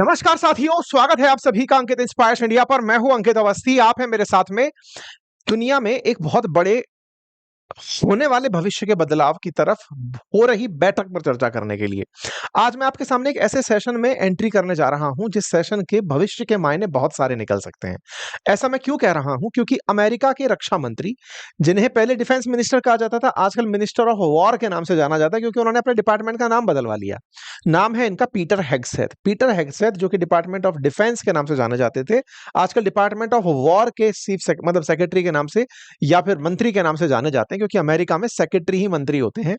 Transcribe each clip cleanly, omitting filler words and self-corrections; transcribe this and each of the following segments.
नमस्कार साथियों, स्वागत है आप सभी का अंकित इंस्पायर्स इंडिया पर। मैं हूं अंकित अवस्थी, आप हैं मेरे साथ में। दुनिया में एक बहुत बड़े होने वाले भविष्य के बदलाव की तरफ हो रही बैठक पर चर्चा करने के लिए आज मैं आपके सामने एक ऐसे सेशन में एंट्री करने जा रहा हूं जिस सेशन के भविष्य के मायने बहुत सारे निकल सकते हैं। ऐसा मैं क्यों कह रहा हूं? क्योंकि अमेरिका के रक्षा मंत्री, जिन्हें पहले डिफेंस मिनिस्टर कहा जाता था, आजकल मिनिस्टर ऑफ वॉर के नाम से जाना जाता है, क्योंकि उन्होंने अपने डिपार्टमेंट का नाम बदलवा लिया। नाम है इनका पीटर हेगसेथ। पीटर हेगसेथ, जो कि डिपार्टमेंट ऑफ डिफेंस के नाम से जाने जाते थे, आजकल डिपार्टमेंट ऑफ वॉर के मतलब सेक्रेटरी के नाम से या फिर मंत्री के नाम से जाने जाते हैं, क्योंकि अमेरिका में सेक्रेटरी ही मंत्री होते हैं।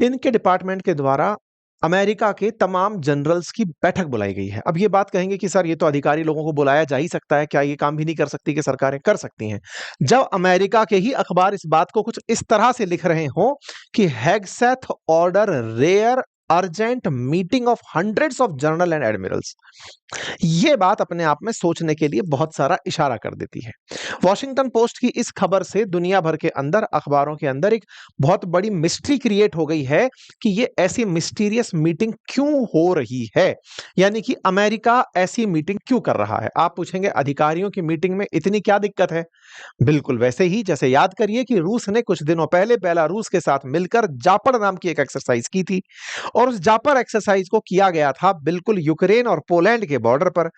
इनके डिपार्टमेंट के द्वारा अमेरिका के तमाम जनरल्स की बैठक बुलाई गई है। अब ये बात कहेंगे कि सर, ये तो अधिकारी लोगों को बुलाया जा ही सकता है, क्या ये काम भी नहीं कर सकती कि सरकारें? कर सकती हैं। जब अमेरिका के ही अखबार इस बात को कुछ इस तरह से लिख रहे हो कि Hegseth order rare urgent meeting of hundreds of general and admirals, ये बात अपने आप में सोचने के लिए बहुत सारा इशारा कर देती है। वॉशिंगटन पोस्ट की इस खबर से दुनिया भर के अंदर, अखबारों के अंदर एक बहुत बड़ी मिस्ट्री क्रिएट हो गई है कि ये ऐसी मिस्टीरियस मीटिंग क्यों हो रही है, यानी कि अमेरिका ऐसी मीटिंग क्यों कर रहा है। आप पूछेंगे, अधिकारियों की मीटिंग में इतनी क्या दिक्कत है? बिल्कुल वैसे ही जैसे याद करिए कि रूस ने कुछ दिनों पहले बेलारूस के साथ मिलकर जापड़ नाम की एक एक्सरसाइज की थी, और उस जापर एक्सरसाइज को किया गया था बिल्कुल यूक्रेन और पोलैंड के बॉर्डर पर।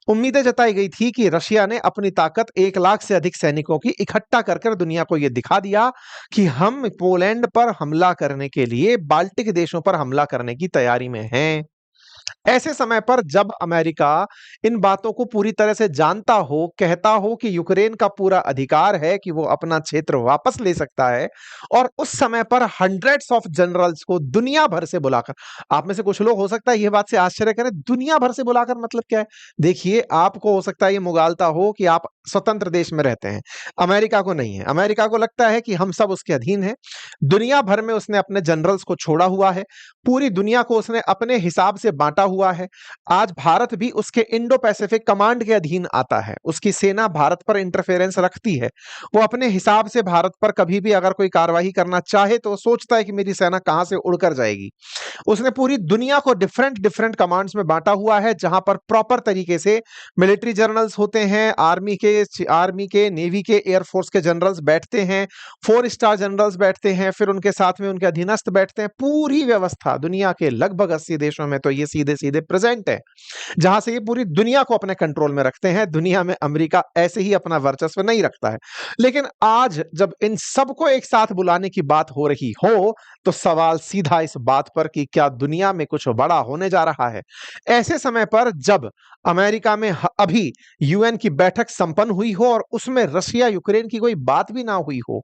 उम्मीदें जताई गई थी कि रशिया ने अपनी ताकत 1 लाख से अधिक सैनिकों की इकट्ठा कर दुनिया को यह दिखा दिया कि हम पोलैंड पर हमला करने के लिए बाल्टिक देशों पर हमला करने की तैयारी में हैं। ऐसे समय पर जब अमेरिका इन बातों को पूरी तरह से जानता हो, कहता हो कि यूक्रेन का पूरा अधिकार है कि वो अपना क्षेत्र वापस ले सकता है, और उस समय पर हंड्रेड्स ऑफ जनरल्स को दुनिया भर से बुलाकर, आप में से कुछ लोग हो सकता है यह बात से आश्चर्य करें, दुनिया भर से बुलाकर मतलब क्या है? देखिए, आपको हो सकता है ये मुगालता हो कि आप स्वतंत्र देश में रहते हैं, अमेरिका को नहीं है। अमेरिका को लगता है कि हम सब उसके अधीन हैं। दुनिया भर में उसने अपने जनरल्स को छोड़ा हुआ है, पूरी दुनिया को उसने अपने हिसाब से बांटा हुआ है। आज भारत भी उसके इंडो पैसिफिक कमांड के अधीन आता है। उसकी सेना भारत पर इंटरफेरेंस रखती है। वो अपने हिसाब से भारत पर कभी भी अगर कोई कार्रवाई करना चाहे तो सोचता है कि मेरी सेना कहां से उड़कर जाएगी। उसने पूरी दुनिया को डिफरेंट डिफरेंट कमांड्स में बांटा हुआ है, जहां पर प्रॉपर तरीके से मिलिट्री जनरल्स होते हैं, आर्मी के, नेवी के, एयरफोर्स के जनरल्स बैठते हैं, 4 स्टार जनरल्स बैठते हैं, फिर उनके साथ में उनके अधीनस्थ बैठते हैं। पूरी व्यवस्था दुनिया के लगभग 80 देशों में तो ये सीधे सीधे प्रेजेंट है, जहां से ये पूरी दुनिया को अपने कंट्रोल में रखते हैं। दुनिया में अमेरिका ऐसे ही अपना वर्चस्व नहीं रखता है। लेकिन आज जब इन सबको एक साथ बुलाने की बात हो रही हो, तो सवाल सीधा इस बात पर कि क्या दुनिया में कुछ बड़ा होने जा रहा है। ऐसे समय पर जब अमेरिका में अभी यूएन की बैठक संपन्न हुई हो और उसमें रशिया यूक्रेन की कोई बात भी ना हुई हो,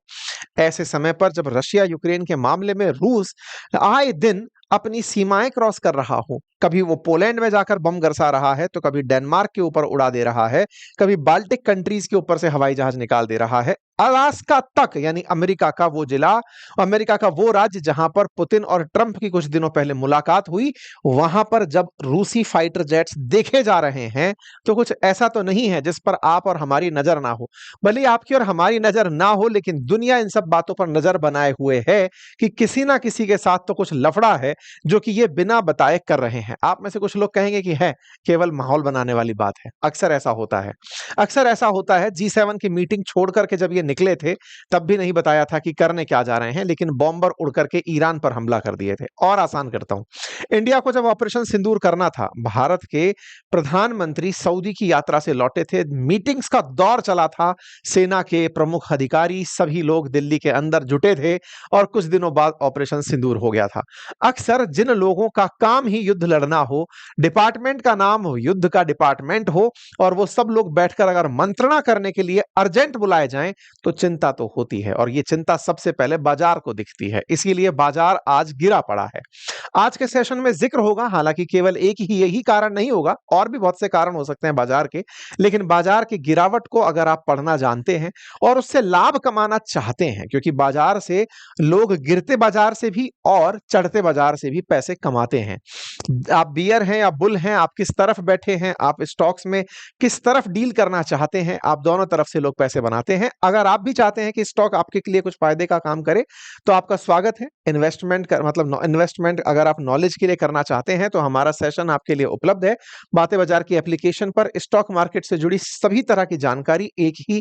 ऐसे समय पर जब रशिया यूक्रेन के मामले में रूस आए दिन अपनी सीमाएं क्रॉस कर रहा हो, कभी वो पोलैंड में जाकर बम बरसा रहा है, तो कभी डेनमार्क के ऊपर उड़ा दे रहा है, कभी बाल्टिक कंट्रीज के ऊपर से हवाई जहाज निकाल दे रहा है, अलास्का तक, यानी अमेरिका का वो जिला, अमेरिका का वो राज्य जहां पर पुतिन और ट्रंप की कुछ दिनों पहले मुलाकात हुई, वहां पर जब रूसी फाइटर जेट्स देखे जा रहे हैं, तो कुछ ऐसा तो नहीं है जिस पर आप और हमारी नजर ना हो। भले आपकी और हमारी नजर ना हो, लेकिन दुनिया इन सब बातों पर नजर बनाए हुए है कि किसी ना किसी के साथ तो कुछ लफड़ा है जो कि ये बिना बताए कर रहे हैं। आप में से कुछ लोग कहेंगे कि है केवल माहौल बनाने वाली बात है। अक्सर ऐसा होता है, अक्सर ऐसा होता है। G7 की मीटिंग छोड़ करके जब ये निकले थे, तब भी नहीं बताया था कि करने क्या जा रहे हैं, लेकिन बॉम्बर उड़ करके ईरान पर हमला कर दिए थे। और आसान करता हूं, इंडिया को जब ऑपरेशन सिंदूर करना था, भारत के प्रधानमंत्री सऊदी की यात्रा से लौटे थे, मीटिंग्स का दौर चला था, सेना के प्रमुख अधिकारी सभी लोग दिल्ली के अंदर जुटे थे, और कुछ दिनों बाद ऑपरेशन सिंदूर हो गया था। अक्सर जिन लोगों का काम ही युद्ध लड़ना हो, डिपार्टमेंट का नाम हो, युद्ध का डिपार्टमेंट हो, और वो सब लोग बैठकर अगर मंत्रणा करने के लिए अर्जेंट बुलाए जाएं, तो चिंता तो होती है, और ये चिंता सबसे पहले बाजार को दिखती है। इसीलिए बाजार आज गिरा पड़ा है। आज के सेशन में जिक्र होगा, हालांकि केवल एक ही यही कारण नहीं होगा, और भी बहुत से कारण हो सकते हैं बाजार के, लेकिन बाजार की गिरावट को अगर आप पढ़ना जानते हैं और उससे लाभ कमाना चाहते हैं, क्योंकि बाजार से लोग गिरते बाजार से भी और चढ़ते बाजार से भी पैसे कमाते हैं। आप बियर हैं या बुल हैं, आप किस तरफ बैठे हैं, आप स्टॉक्स में किस तरफ डील करना चाहते हैं, आप दोनों तरफ से लोग पैसे बनाते हैं। अगर अगर आप भी चाहते हैं कि स्टॉक आपके लिए कुछ फायदे का काम करे तो आपका स्वागत है। इन्वेस्टमेंट कर मतलब इन्वेस्टमेंट अगर आप नॉलेज के लिए करना चाहते हैं तो हमारा सेशन आपके लिए उपलब्ध है। बातें बाजार की एप्लीकेशन पर स्टॉक मार्केट से जुड़ी सभी तरह की जानकारी एक ही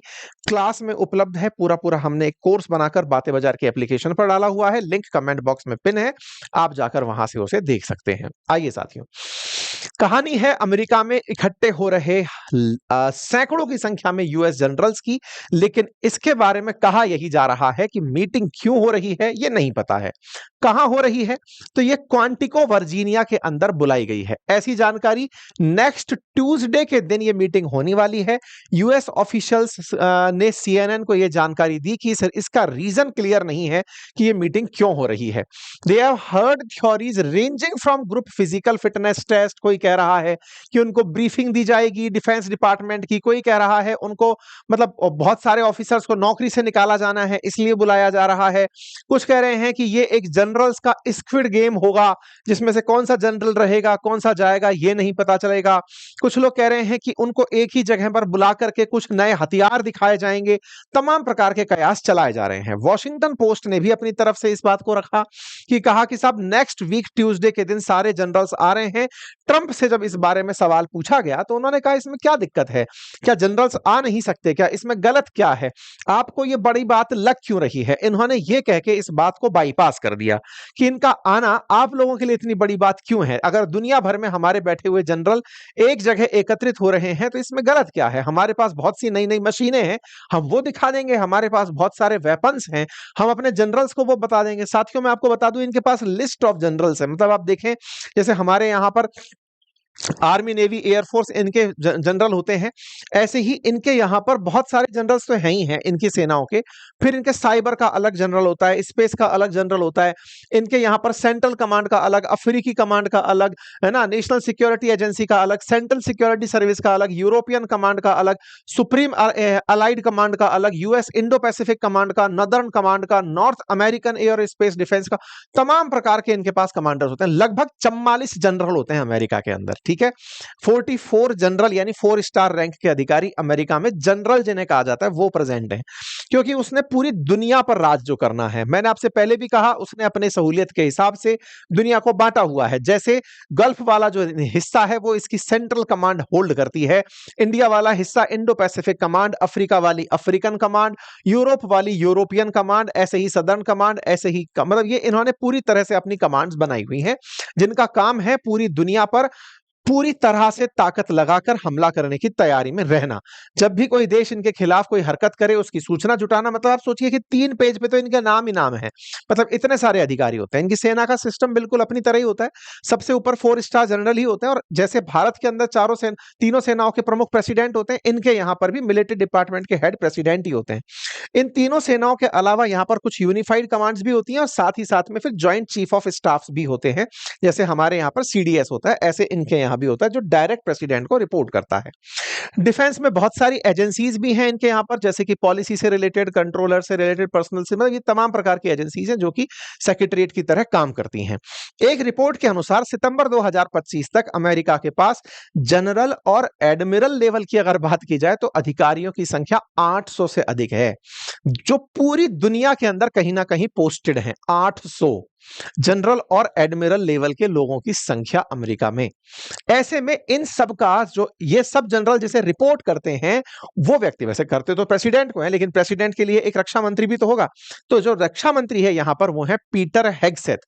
क्लास में उपलब्ध है। पूरा हमने एक कोर्स बनाकर बातें बाजार की एप्लीकेशन पर डाला हुआ है, लिंक कमेंट बॉक्स में पिन है, आप जाकर वहां से उसे देख सकते हैं। आइए साथियों, कहानी है अमेरिका में इकट्ठे हो रहे सैकड़ों की संख्या में यूएस जनरल्स की, लेकिन इसके बारे में कहा यही जा रहा है कि मीटिंग क्यों हो रही है ये नहीं पता है। कहां हो रही है तो ये क्वांटिको वर्जीनिया के अंदर बुलाई गई है, ऐसी जानकारी। नेक्स्ट ट्यूसडे के दिन ये मीटिंग होने वाली है। यूएस ऑफिशियल्स ने सीएनएन को यह जानकारी दी कि सर इसका रीजन क्लियर नहीं है कि ये मीटिंग क्यों हो रही है। They have heard theories ranging from group physical fitness test, कोई कह रहा है कि उनको ब्रीफिंग दी जाएगी डिफेंस डिपार्टमेंट की, कोई कह रहा है उनको मतलब बहुत सारे ऑफिसर्स को नौकरी से निकाला जाना है इसलिए बुलाया जा रहा है। कुछ कह रहे हैं कि ये एक जनरल्स का स्क्विड गेम होगा जिसमें से कौन सा जनरल रहेगा कौन सा जाएगा ये नहीं पता चलेगा। कुछ लोग कह रहे हैं कि उनको एक ही जगह पर बुला करके कुछ नए हथियार दिखाए जाएंगे। तमाम प्रकार के कयास चलाए जा रहे हैं। वॉशिंगटन पोस्ट ने भी अपनी तरफ से इस बात को रखा कि कहा कि साहब नेक्स्ट वीक ट्यूसडे के दिन सारे जनरल्स आ रहे हैं। ट्रंप से जब इस बारे में सवाल पूछा गया तो उन्होंने कहा इसमें क्या दिक्कत है, क्या जनरल्स आ नहीं सकते, क्या इसमें गलत क्या है, आपको ये बड़ी बात लग क्यों रही है। इन्होंने ये कह के इस बात को बाईपास कर दिया कि इनका आना आप लोगों के लिए इतनी बड़ी बात क्यों है। अगर दुनिया भर में हमारे बैठे हुए जनरल एक जगह एकत्रित हो रहे हैं तो इसमें गलत क्या है। हमारे पास बहुत सी नई नई मशीनें हैं, हम वो दिखा देंगे। हमारे पास बहुत सारे वेपन्स हैं, हम अपने जनरल्स को वो बता देंगे। साथियों मैं आपको बता दूं इनके पास लिस्ट ऑफ जनरल्स है। मतलब आप देखें जैसे हमारे यहां पर आर्मी नेवी एयरफोर्स इनके जनरल होते हैं, ऐसे ही इनके यहां पर बहुत सारे जनरल्स तो हैं ही हैं इनकी सेनाओं के। फिर इनके साइबर का अलग जनरल होता है, स्पेस का अलग जनरल होता है, इनके यहां पर सेंट्रल कमांड का अलग, अफ्रीकी कमांड का अलग, है ना, नेशनल सिक्योरिटी एजेंसी का अलग, सेंट्रल सिक्योरिटी सर्विस का अलग, यूरोपियन कमांड का अलग, सुप्रीम अलाइड कमांड का अलग, यूएस इंडो पैसिफिक कमांड का, नॉर्दर्न कमांड का, north American air space defence का, तमाम प्रकार के इनके पास कमांडर्स होते हैं। लगभग 44 जनरल होते हैं अमेरिका के अंदर, ठीक है। 44 जनरल यानी 4 स्टार रैंक के अधिकारी अमेरिका में, जनरल जिन्हें कहा जाता है वो प्रेजेंट है, क्योंकि उसने पूरी दुनिया पर राज जो करना है। मैंने आपसे पहले भी कहा उसने अपने सहूलियत के हिसाब से दुनिया को बांटा हुआ है। जैसे गल्फ वाला जो हिस्सा है वो इसकी सेंट्रल कमांड होल्ड करती है, इंडिया वाला हिस्सा इंडो पैसिफिक कमांड, अफ्रीका वाली अफ्रीकन कमांड, यूरोप वाली यूरोपियन कमांड, ऐसे ही सदर्न कमांड, ऐसे ही मतलब ये इन्होंने पूरी तरह से अपनी कमांड्स बनाई हुई हैं जिनका काम है पूरी दुनिया पर पूरी तरह से ताकत लगाकर हमला करने की तैयारी में रहना। जब भी कोई देश इनके खिलाफ कोई हरकत करे उसकी सूचना जुटाना। मतलब आप सोचिए कि 3 पेज पे तो इनके नाम ही नाम है, मतलब इतने सारे अधिकारी होते हैं। इनकी सेना का सिस्टम बिल्कुल अपनी तरह ही होता है, सबसे ऊपर 4 स्टार जनरल ही होते हैं। और जैसे भारत के अंदर तीनों सेनाओं के प्रमुख प्रेसिडेंट होते हैं, इनके यहाँ पर भी मिलिट्री डिपार्टमेंट के हेड प्रेसिडेंट ही होते हैं। इन तीनों सेनाओं के अलावा यहाँ पर कुछ यूनिफाइड कमांड्स भी होती हैं और साथ ही साथ में फिर ज्वाइंट चीफ ऑफ स्टाफ भी होते हैं। जैसे हमारे यहाँ पर सीडीएस होता है, ऐसे इनके यहाँ भी होता है जो डायरेक्ट प्रेसिडेंट को रिपोर्ट करता है। डिफेंस में बहुत सारी एजेंसीज भी हैं इनके यहाँ पर, जैसे कि पॉलिसी से रिलेटेड, कंट्रोलर से रिलेटेड, पर्सनल से, मतलब ये तमाम प्रकार की एजेंसीज हैं जो कि सेक्रेटरीट की तरह काम करती हैं। एक रिपोर्ट के अनुसार सितंबर 2025 तक अमेरिका के पास जनरल और एडमिरल लेवल की अगर बात की जाए तो अधिकारियों की संख्या 800 से अधिक है, जो पूरी दुनिया के अंदर कहीं ना कहीं पोस्टेड हैं। 800 जनरल और एडमिरल लेवल के लोगों की संख्या अमेरिका में। ऐसे में इन सब का जो ये सब जनरल जिसे रिपोर्ट करते हैं वो व्यक्ति, वैसे करते तो प्रेसिडेंट को है, लेकिन प्रेसिडेंट के लिए एक रक्षा मंत्री भी तो होगा। तो जो रक्षा मंत्री है यहां पर वो है पीटर हेगसेथ।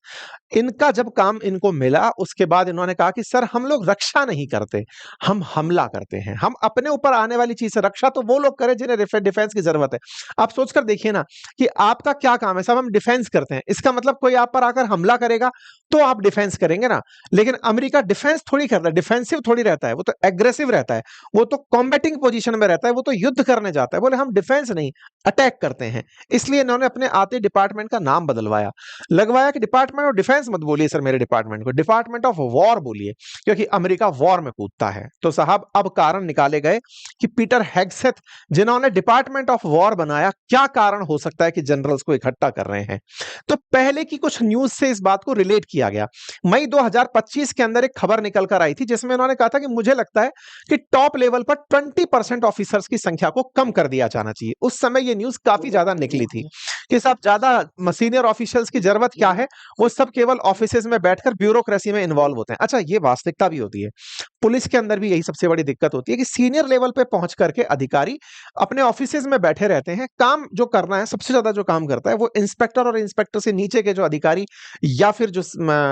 इनका जब काम इनको मिला उसके बाद इन्होंने कहा कि सर हम लोग रक्षा नहीं करते, हम हमला करते हैं। हम अपने ऊपर आने वाली चीज से, रक्षा तो वो लोग करें जिन्हें डिफेंस की जरूरत है। आप सोचकर देखिए ना कि आपका क्या काम है, सब हम डिफेंस करते हैं, इसका मतलब कोई आप पर आकर हमला करेगा तो आप डिफेंस करेंगे ना। लेकिन अमेरिका डिफेंस थोड़ी करता है, डिफेंसिव थोड़ी रहता है, वो तो एग्रेसिव रहता है, वो तो कॉम्बैटिंग पोजीशन में रहता है, वो तो युद्ध करने जाता है। बोले हम डिफेंस नहीं, अटैक करते हैं। इसलिए इन्होंने अपने आते डिपार्टमेंट का नाम बदलवाया, लगवाया कि डिपार्टमेंट ऑफ डिफेंस मत बोलिए सर मेरे डिपार्टमेंट को, डिपार्टमेंट ऑफ वॉर बोलिए, क्योंकि अमेरिका वॉर में कूदता है। तो साहब अब कारण निकाले गए कि पीटर हेगसेथ जिन्होंने डिपार्टमेंट ऑफ वॉर बनाया, क्या कारण हो सकता है कि जनरल्स को इकट्ठा कर रहे हैं। तो पहले की कुछ न्यूज से इस बात को रिलेट किया गया। मई 2025 के अंदर एक खबर निकल कर आई थी जिसमें उन्होंने कहा था कि मुझे लगता है कि टॉप लेवल पर 20% ऑफिसर्स की संख्या को कम कर दिया जाना चाहिए। उस समय ये न्यूज काफी ज्यादा निकली थी कि साहब ज्यादा सीनियर ऑफिशियल्स की जरूरत क्या है, वो सब केवल ऑफिसेज में बैठकर ब्यूरोक्रेसी में इन्वॉल्व होते हैं। अच्छा, ये वास्तविकता भी होती है। पुलिस के अंदर भी यही सबसे बड़ी दिक्कत होती है कि सीनियर लेवल पे पहुंच करके अधिकारी अपने ऑफिसेज में बैठे रहते हैं। काम जो करना है, सबसे ज्यादा जो काम करता है वो इंस्पेक्टर और इंस्पेक्टर से नीचे के जो अधिकारी या फिर जो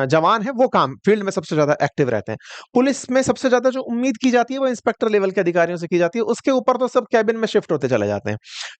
जवान है वो काम फील्ड में सबसे ज्यादा एक्टिव रहते हैं। पुलिस में सबसे ज्यादा जो उम्मीद की जाती है वो इंस्पेक्टर लेवल के अधिकारियों से की जाती है। उसके ऊपर तो सब कैबिन में शिफ्ट होते चले जाते हैं।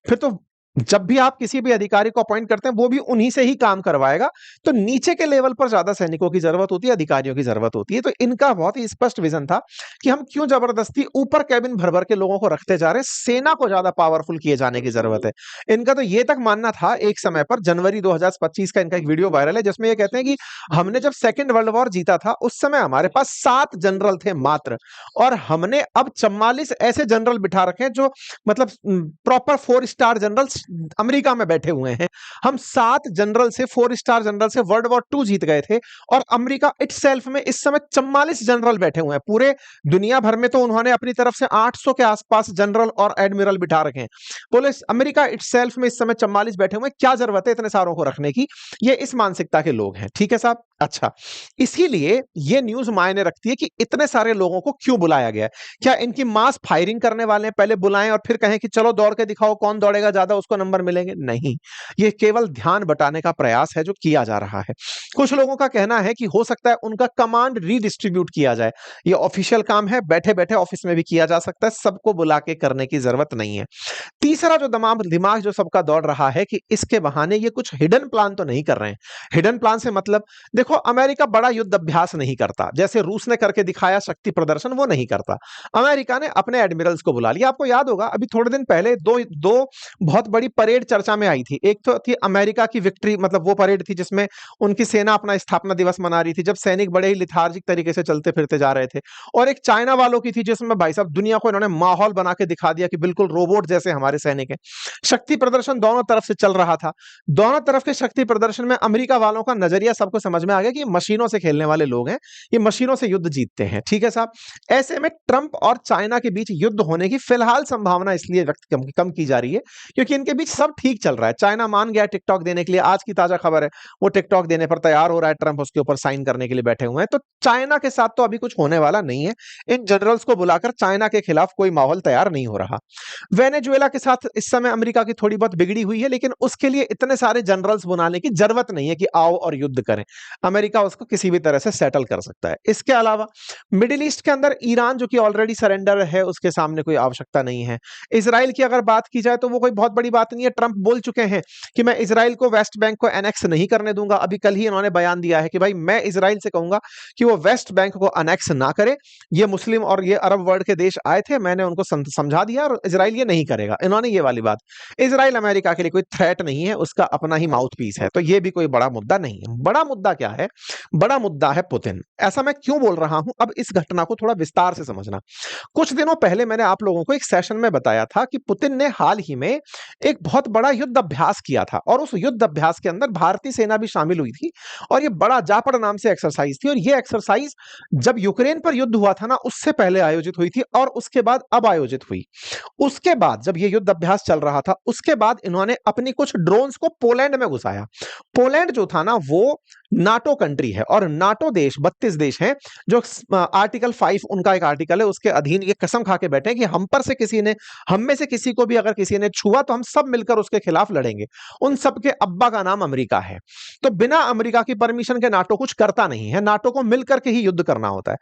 फिर तो जब भी आप किसी भी अधिकारी को अपॉइंट करते हैं वो भी उन्हीं से ही काम करवाएगा। तो नीचे के लेवल पर ज्यादा सैनिकों की जरूरत होती है, अधिकारियों की जरूरत होती है। तो इनका बहुत ही स्पष्ट विजन था कि हम क्यों जबरदस्ती ऊपर कैबिन भर भर के लोगों को रखते जा रहे हैं, सेना को ज्यादा पावरफुल किए जाने की जरूरत है। इनका तो ये तक मानना था, एक समय पर जनवरी 2025 का इनका एक वीडियो वायरल है जिसमें ये कहते हैं कि हमने जब सेकेंड वर्ल्ड वॉर जीता था उस समय हमारे पास 7 जनरल थे मात्र, और हमने अब 44 ऐसे जनरल बिठा रखे हैं जो मतलब प्रॉपर 4 स्टार जनरल अमेरिका में बैठे हुए हैं। हम 7 जनरल से 4 स्टार जनरल से वर्ल्ड वॉर 2 जीत गए थे, और अमेरिका इटसेल्फ में इस समय 44 जनरल बैठे हुए हैं। पूरे दुनिया भर में तो उन्होंने अपनी तरफ से 800 के आसपास जनरल और एडमिरल बिठा रखे हैं। बोले अमेरिका इटसेल्फ में इस समय 44 बैठे हुए हैं, क्या जरूरत है इतने सारों को रखने की। ये इस मानसिकता के लोग हैं। ठीक है साहब। अच्छा, इसीलिए ये न्यूज मायने रखती है कि इतने सारे लोगों को क्यों बुलाया गया है। क्या इनकी मास फायरिंग करने वाले हैं, पहले बुलाएं और फिर कहें कि चलो दौड़ के दिखाओ, कौन दौड़ेगा ज्यादा उसको नंबर मिलेंगे? नहीं, ये केवल ध्यान बटाने का प्रयास है जो किया जा रहा है। कुछ लोगों का कहना है कि हो सकता है उनका कमांड रीडिस्ट्रीब्यूट किया जाए। ये ऑफिशियल काम है, बैठे बैठे ऑफिस में भी किया जा सकता है, सबको बुला के करने की जरूरत नहीं है। तीसरा जो दिमाग जो सबका दौड़ रहा है कि इसके बहाने ये कुछ हिडन प्लान तो नहीं कर रहे हैं। हिडन प्लान से मतलब, देखो अमेरिका बड़ा युद्ध अभ्यास नहीं करता, जैसे रूस ने करके दिखाया शक्ति प्रदर्शन, वो नहीं करता। अमेरिका ने अपने एडमिरल्स को बुला लिया। आपको याद होगा अभी थोड़े दिन पहले दो बहुत बड़ी परेड चर्चा में आई थी। एक तो थी अमेरिका की विक्ट्री, मतलब वो परेड थी जिसमें उनकी सेना अपना स्थापना दिवस मना रही थी, जब सैनिक बड़े ही लिथार्जिक तरीके से चलते फिरते जा रहे थे। और एक चाइना वालों की थी जिसमें भाई साहब दुनिया को इन्होंने माहौल बना के दिखा दिया कि बिल्कुल रोबोट जैसे हमारे सैनिक हैं। शक्ति प्रदर्शन दोनों तरफ से चल रहा था। दोनों तरफ के शक्ति प्रदर्शन में अमेरिका वालों का नजरिया सबको समझ में आ गया कि मशीनों से खेलने वाले लोग हैं, ये मशीनों से युद्ध जीतते हैं। ठीक है साहब। ऐसे में ट्रंप और चाइना के बीच युद्ध होने की फिलहाल संभावना इसलिए कम की जा रही है क्योंकि इनके बीच सब ठीक चल रहा है। चाइना मान गया टिकटॉक देने के लिए, आज की ताजा खबर है, वो टिकटॉक देने पर तैयार हो रहा है, ट्रंप उसके ऊपर साइन करने के लिए बैठे हुए हैं। तो चाइना के साथ तो अभी कुछ होने वाला नहीं है। इन जनरल्स को बुलाकर चाइना के खिलाफ कोई माहौल तैयार नहीं हो रहा। वेनेजुएला के साथ इस समय अमेरिका की थोड़ी बहुत बिगड़ी हुई है, लेकिन उसके लिए इतने सारे जनरल्स बुलाने की जरूरत नहीं है कि आओ और युद्ध करें। अमेरिका उसको किसी भी तरह से सेटल कर सकता है। इसके अलावा मिडिल ईस्ट के अंदर ईरान जो कि ऑलरेडी सरेंडर है, उसके सामने कोई आवश्यकता नहीं है। इजराइल की अगर बात की जाए तो वो कोई बहुत बड़ी बात नहीं है। ट्रंप बोल चुके हैं कि मैं इजराइल को वेस्ट बैंक को एनेक्स नहीं करने दूंगा। अभी कल ही इन्होंने बयान दिया है कि भाई मैं इजराइल से कहूंगा कि वो वेस्ट बैंक को एनेक्स ना करे। ये मुस्लिम और ये अरब वर्ल्ड के देश आए थे, मैंने उनको समझा दिया और इजराइल ये नहीं करेगा। इन्होंने ये वाली बात, इजराइल अमेरिका के लिए कोई थ्रेट नहीं है, उसका अपना ही माउथ पीस है। तो ये भी कोई बड़ा मुद्दा नहीं है। बड़ा मुद्दा क्या है? बड़ा मुद्दा है पुतिन। ऐसा मैं क्यों बोल रहा हूं, अब इस घटना को थोड़ा विस्तार से समझना। कुछ दिनों पहले मैंने आप लोगों को एक सेशन में बताया था कि पुतिन ने हाल ही में एक बहुत बड़ा युद्ध अभ्यास किया था, और उस युद्ध अभ्यास के अंदर भारतीय सेना भी शामिल हुई थी, और ये बड़ा जापड़ नाम से एक्सरसाइज थी। और ये एक्सरसाइज जब यूक्रेन पर युद्ध हुआ था ना, उससे पहले आयोजित हुई थी, और उसके बाद अब आयोजित हुई। उसके बाद जब ये युद्ध अभ्यास चल रहा था, उसके बाद इन्होंने अपनी कुछ ड्रोन्स को पोलैंड में घुसाया। पोलैंड जो था ना वो नाटो कंट्री है, और नाटो देश 32 देश हैं जो आर्टिकल 5 उनका एक आर्टिकल है, उसके अधीन ये कसम खा के बैठे कि हम में से किसी को भी अगर किसी ने छुआ तो हम सब मिलकर उसके खिलाफ लड़ेंगे। उन सब के अब्बा का नाम अमेरिका है। तो बिना अमेरिका की परमिशन के नाटो कुछ करता नहीं है, नाटो को मिलकर के ही युद्ध करना होता है।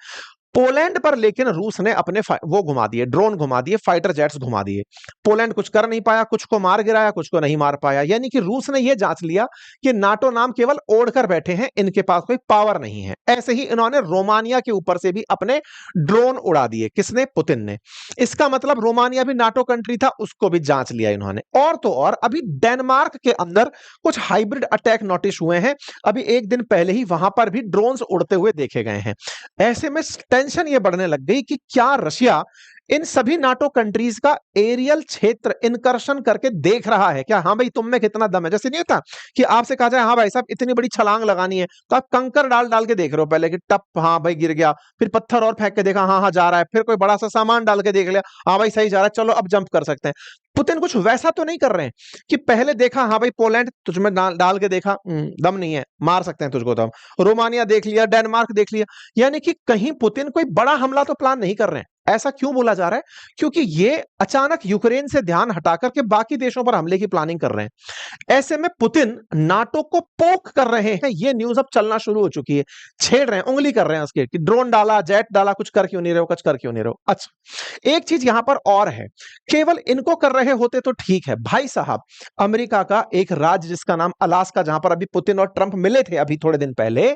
पोलैंड पर लेकिन रूस ने अपने वो घुमा दिए, ड्रोन घुमा दिए, फाइटर जेट्स घुमा दिए। पोलैंड कुछ कर नहीं पाया, कुछ को मार गिराया, कुछ को नहीं मार पाया। यानी कि रूस ने यह जांच लिया कि नाटो नाम केवल ओढ़कर बैठे हैं, इनके पास कोई पावर नहीं है। ऐसे ही इन्होंने रोमानिया के ऊपर से भी अपने ड्रोन उड़ा दिए। किसने? पुतिन ने। इसका मतलब रोमानिया भी नाटो कंट्री था, उसको भी जांच लिया इन्होंने। और तो और अभी डेनमार्क के अंदर कुछ हाइब्रिड अटैक नोटिस हुए हैं। अभी एक दिन पहले ही वहां पर भी ड्रोन्स उड़ते हुए देखे गए हैं। ऐसे में टेंशन ये बढ़ने लग गई कि क्या रशिया इन सभी नाटो कंट्रीज का एरियल क्षेत्र इनकर्शन करके देख रहा है क्या, हाँ भाई तुम में कितना दम है। जैसे नहीं होता कि आपसे कहा जाए हाँ भाई साहब इतनी बड़ी छलांग लगानी है, तो आप कंकर डाल डाल के देख रहे हो पहले कि टप, हाँ भाई गिर गया, फिर पत्थर और फेंक के देखा, हाँ हाँ जा रहा है, फिर कोई बड़ा सा सामान डाल के देख लिया, हाँ भाई सही जा रहा है, चलो अब जंप कर सकते हैं। पुतिन कुछ वैसा तो नहीं कर रहे हैं कि पहले देखा हाँ भाई पोलैंड तुझमें डाल के देखा, दम नहीं है, मार सकते हैं तुझको, तो हम रोमानिया देख लिया, डेनमार्क देख लिया, यानी कि कहीं पुतिन कोई बड़ा हमला तो प्लान नहीं कर रहे हैं। ऐसा क्यों बोला जा रहा है? क्योंकि ये अचानक यूक्रेन से ध्यान हटाकर के बाकी देशों पर हमले की प्लानिंग कर रहे हैं। ऐसे में पुतिन नाटो को पोक कर रहे हैं, ये न्यूज अब चलना शुरू हो चुकी है, छेड़ रहे हैं, उंगली कर रहे हैं उसके कि ड्रोन डाला, जेट डाला, कुछ कर क्यों नहीं रहे हो, कुछ कर क्यों नहीं रहे हो। अच्छा, एक चीज यहां पर और है, केवल इनको कर रहे होते तो ठीक है भाई साहब, अमेरिका का एक राज्य जिसका नाम अलास्का, जहां पर अभी पुतिन और ट्रंप मिले थे अभी थोड़े दिन पहले,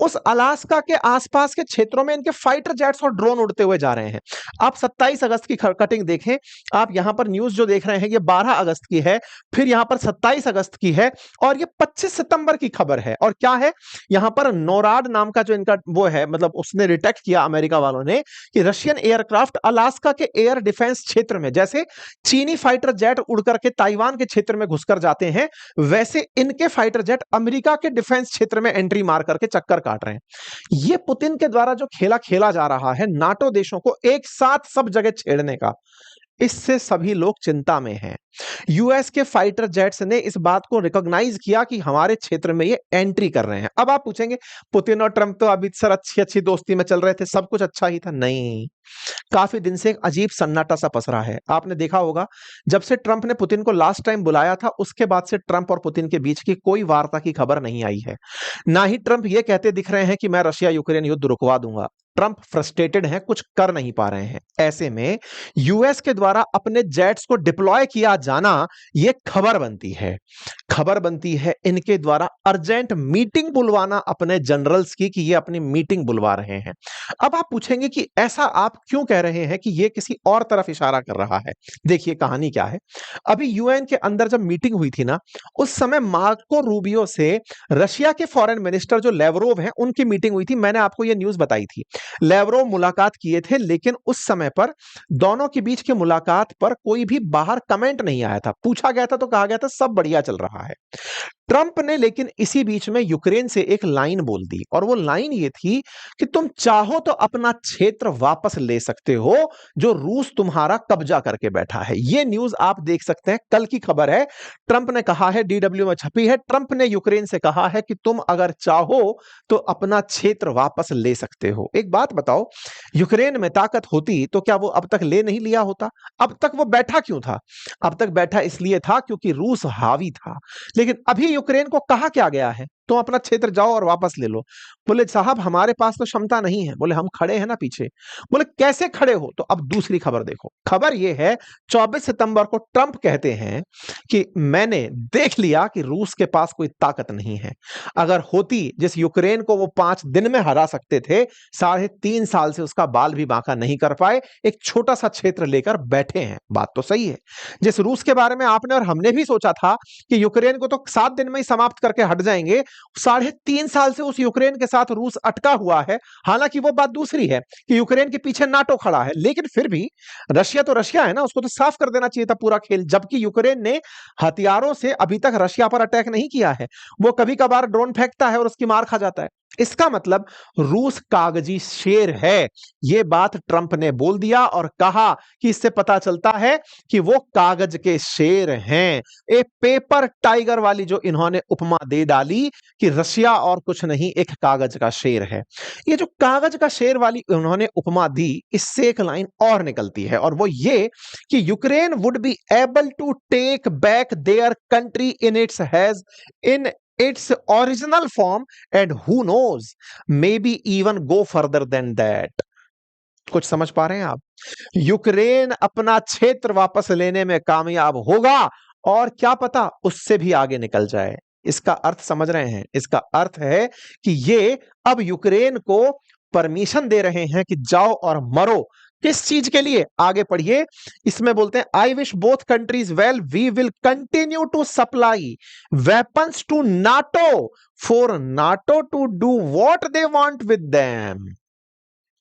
उस अलास्का के आसपास के क्षेत्रों में इनके फाइटर जेट्स और ड्रोन उड़ते हुए जा रहे हैं। आप 27 अगस्त की कटिंग देखें, आप यहां पर न्यूज जो देख रहे हैं ये 12 अगस्त की है, फिर यहां पर 27 अगस्त की है, और ये 25 सितंबर की खबर है। और क्या है यहां पर, नोराड नाम का जो इनका वो है, मतलब उसने डिटेक्ट किया अमेरिका वालों ने कि रशियन एयरक्राफ्ट अलास्का के एयर डिफेंस क्षेत्र में, जैसे चीनी फाइटर जेट उड़ करके ताइवान के क्षेत्र में घुसकर जाते हैं, वैसे इनके फाइटर जेट अमेरिका के डिफेंस क्षेत्र में एंट्री मार करके चक्कर काट रहे हैं। यह पुतिन के द्वारा जो खेला खेला जा रहा है नाटो देशों को एक साथ सब जगह छेड़ने का, इससे सभी लोग चिंता में हैं। यूएस के फाइटर जेट्स ने इस बात को रिकॉग्नाइज किया कि हमारे क्षेत्र में ये एंट्री कर रहे हैं। अब आप पूछेंगे पुतिन और ट्रंप तो अभी सर अच्छी अच्छी दोस्ती में चल रहे थे, सब कुछ अच्छा ही था। नहीं, काफी दिन से एक अजीब सन्नाटा सा पसरा है। आपने देखा होगा जब से ट्रंप ने पुतिन को लास्ट टाइम बुलाया था, उसके बाद से ट्रंप और पुतिन के बीच की कोई वार्ता की खबर नहीं आई है। ना ही ट्रंप ये कहते दिख रहे हैं कि मैं रशिया यूक्रेन युद्ध रुकवा दूंगा। ट्रंप फ्रस्ट्रेटेड हैं, कुछ कर नहीं पा रहे हैं। ऐसे में यूएस के द्वारा अपने जेट्स को डिप्लॉय किया जाना यह खबर बनती है। खबर बनती है इनके द्वारा अर्जेंट मीटिंग बुलवाना अपने जनरल्स की, कि ये अपनी मीटिंग बुलवा रहे हैं। अब आप पूछेंगे कि ऐसा आप क्यों कह रहे हैं कि ये किसी और तरफ इशारा कर रहा है। देखिए कहानी क्या है। अभी यूएन के अंदर जब मीटिंग हुई थी ना, उस समय मार्को रूबियो से रशिया के फॉरेन मिनिस्टर जो लेवरोव हैं उनकी मीटिंग हुई थी। मैंने आपको ये न्यूज बताई थी, लेवरोव मुलाकात किए थे, लेकिन उस समय पर दोनों के बीच की मुलाकात पर कोई भी बाहर कमेंट नहीं आया था। पूछा गया था तो कहा गया था सब बढ़िया चल रहा है। ट्रंप ने लेकिन इसी बीच में यूक्रेन से एक लाइन बोल दी, और वो लाइन ये थी कि तुम चाहो तो अपना क्षेत्र वापस ले सकते हो जो रूस तुम्हारा कब्जा करके बैठा है। ये न्यूज आप देख सकते हैं, कल की खबर है। ट्रंप ने कहा है, डीडब्ल्यू में छपी है, ट्रंप ने यूक्रेन से कहा है कि तुम अगर चाहो तो अपना क्षेत्र वापस ले सकते हो। एक बात बताओ, यूक्रेन में ताकत होती तो क्या वो अब तक ले नहीं लिया होता? अब तक वो बैठा क्यों था? अब तक बैठा इसलिए था क्योंकि रूस हावी था। लेकिन अभी यूक्रेन को कहा क्या गया है, तुम अपना क्षेत्र जाओ और वापस ले लो। बोले साहब हमारे पास तो क्षमता नहीं है। बोले हम खड़े हैं ना पीछे। बोले कैसे खड़े हो? तो अब दूसरी खबर देखो। खबर यह है 24 सितंबर को ट्रंप कहते हैं कि मैंने देख लिया कि रूस के पास कोई ताकत नहीं है। अगर होती, जिस यूक्रेन को वो 5 दिन में हरा सकते थे, 3.5 साल से उसका बाल भी बांका नहीं कर पाए, एक छोटा सा क्षेत्र लेकर बैठे हैं। बात तो सही है। जिस रूस के बारे में आपने और हमने भी सोचा था कि यूक्रेन को तो 7 दिन में ही समाप्त करके हट जाएंगे, 3.5 साल से उस यूक्रेन के साथ रूस अटका हुआ है। हालांकि वो बात दूसरी है कि यूक्रेन के पीछे नाटो खड़ा है, लेकिन फिर भी रशिया तो रशिया है ना, उसको तो साफ कर देना चाहिए था पूरा खेल। जबकि यूक्रेन ने हथियारों से अभी तक रशिया पर अटैक नहीं किया है, वो कभी कभार ड्रोन फेंकता है और उसकी मार खा जाता है। इसका मतलब रूस कागजी शेर है। यह बात ट्रंप ने बोल दिया और कहा कि इससे पता चलता है कि वो कागज के शेर हैं। एक पेपर टाइगर वाली जो इन्होंने उपमा दे डाली कि रशिया और कुछ नहीं, एक कागज का शेर है। ये जो कागज का शेर वाली उन्होंने उपमा दी, इससे एक लाइन और निकलती है, और वो ये कि Ukraine would be able to take back their country in its has in its original form, and who knows, maybe even go further than that. कुछ समझ पा रहे हैं आप? यूक्रेन अपना क्षेत्र वापस लेने में कामयाब होगा, और क्या पता उससे भी आगे निकल जाए। इसका अर्थ समझ रहे हैं? इसका अर्थ है कि ये अब यूक्रेन को परमिशन दे रहे हैं कि जाओ और मरो। किस चीज के लिए? आगे पढ़िए, इसमें बोलते हैं I wish both countries well, we will continue to supply weapons to NATO for NATO to do what they want with them.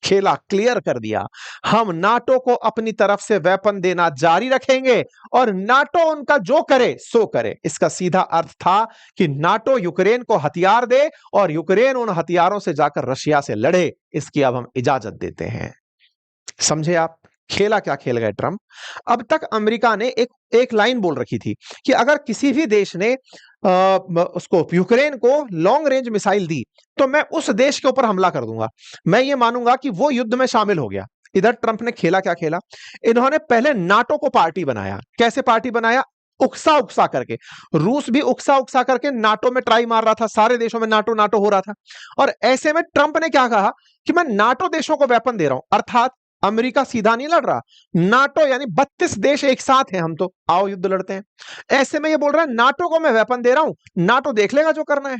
खेला क्लियर कर दिया। हम नाटो को अपनी तरफ से वेपन देना जारी रखेंगे और नाटो उनका जो करे सो करे। इसका सीधा अर्थ था कि नाटो यूक्रेन को हथियार दे और यूक्रेन उन हथियारों से जाकर रशिया से लड़े, इसकी अब हम इजाजत देते हैं। समझे आप खेला क्या खेल गए ट्रंप। अब तक अमेरिका ने एक लाइन बोल रखी थी कि अगर किसी भी देश ने उसको यूक्रेन को लॉन्ग रेंज मिसाइल दी तो मैं उस देश के ऊपर हमला कर दूंगा, मैं ये मानूंगा कि वो युद्ध में शामिल हो गया। इधर ट्रंप ने खेला क्या खेला, इन्होंने पहले नाटो को पार्टी बनाया। कैसे पार्टी बनाया, उकसा उकसा करके। रूस भी उकसा उकसा करके नाटो में ट्राई मार रहा था, सारे देशों में नाटो नाटो हो रहा था। और ऐसे में ट्रंप ने क्या कहा कि मैं नाटो देशों को वेपन दे रहा हूं, अर्थात अमेरिका सीधा नहीं लड़ रहा, नाटो यानी 32 देश एक साथ हैं, हम तो आओ युद्ध लड़ते हैं। ऐसे में ये बोल रहा है नाटो को मैं वेपन दे रहा हूं, नाटो देख लेगा जो करना है।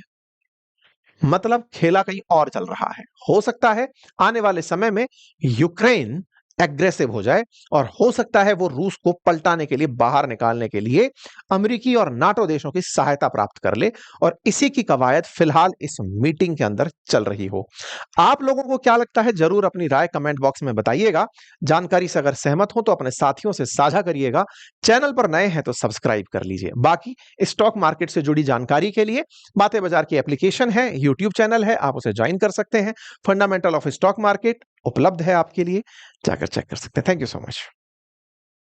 मतलब खेला कहीं और चल रहा है। हो सकता है आने वाले समय में यूक्रेन एग्रेसिव हो जाए और हो सकता है वो रूस को पलटाने के लिए, बाहर निकालने के लिए अमेरिकी और नाटो देशों की सहायता प्राप्त कर ले, और इसी की कवायद फिलहाल इस मीटिंग के अंदर चल रही हो। आप लोगों को क्या लगता है, जरूर अपनी राय कमेंट बॉक्स में बताइएगा। जानकारी से अगर सहमत हो तो अपने साथियों से साझा करिएगा। चैनल पर नए हैं तो सब्सक्राइब कर लीजिए। बाकी स्टॉक मार्केट से जुड़ी जानकारी के लिए बातें बाजार की एप्लीकेशन है, यूट्यूब चैनल है, आप उसे ज्वाइन कर सकते हैं। फंडामेंटल ऑफ स्टॉक मार्केट उपलब्ध है आपके लिए, जाकर चेक कर सकते हैं। Thank you so much.